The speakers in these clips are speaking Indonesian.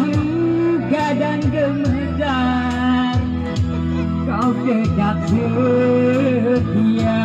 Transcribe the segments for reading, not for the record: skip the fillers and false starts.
langkahmu kadang gemetar, kau tetap setia.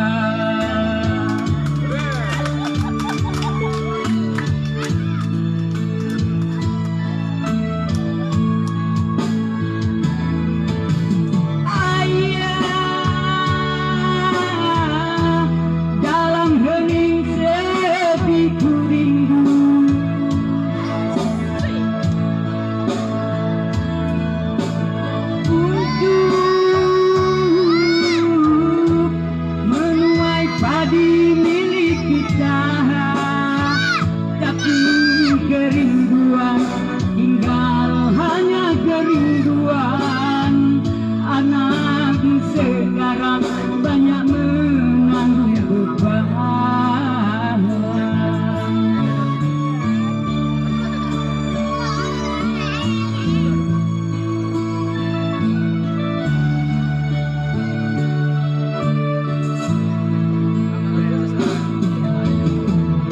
Sekarang banyak menanggung beban.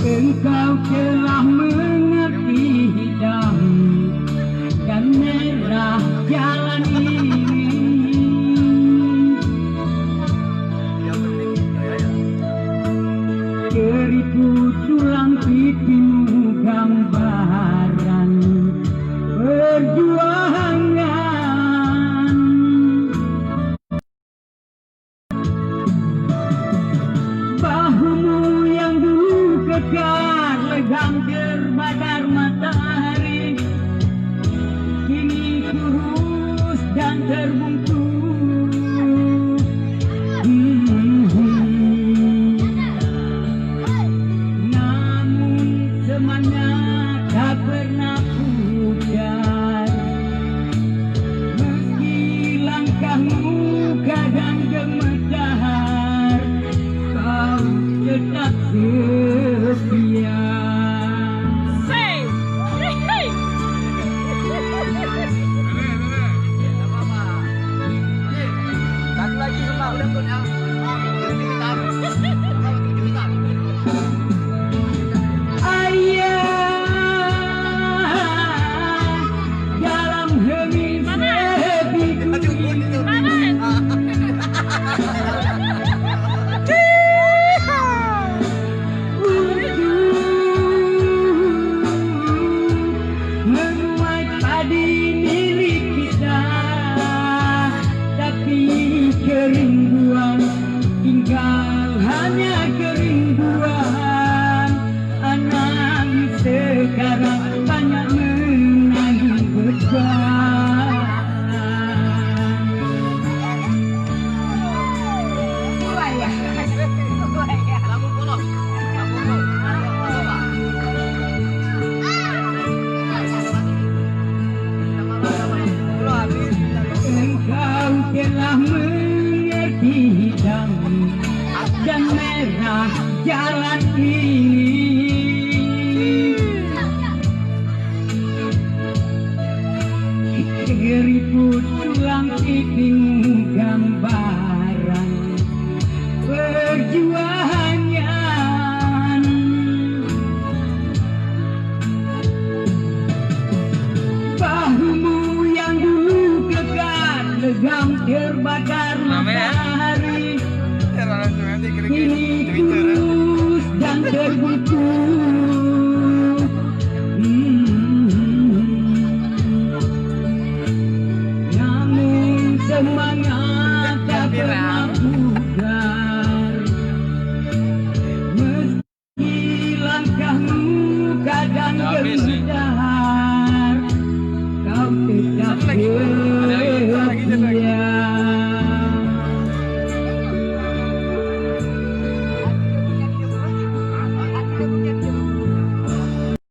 Engkau telah mengerti hitam dan merah jalan ini. Keriput tulang pipimu gambaran perjuangan. Bahumu yang dulu kekar legam terbakar matahari, kini kurus dan terbungkus. Semangat tak pernah pudar, meski langkahmu kadang gemetar, kau tetap setia. Satu lagi sumpah, udah pun ya. Kerinduan tinggal hanya kerinduan. Anak sekarang banyak menanggung beban. Engkau telah hitam dan merah jalan ini. Keriput tulang pipimu gambaran perjuangan. Bahumu yang dulu kekar legam terbakar matahari, kini kurus dan terbungkus. Namun semangat tak pernah pudar, meski langkahmu kadang gemetar, kau tetap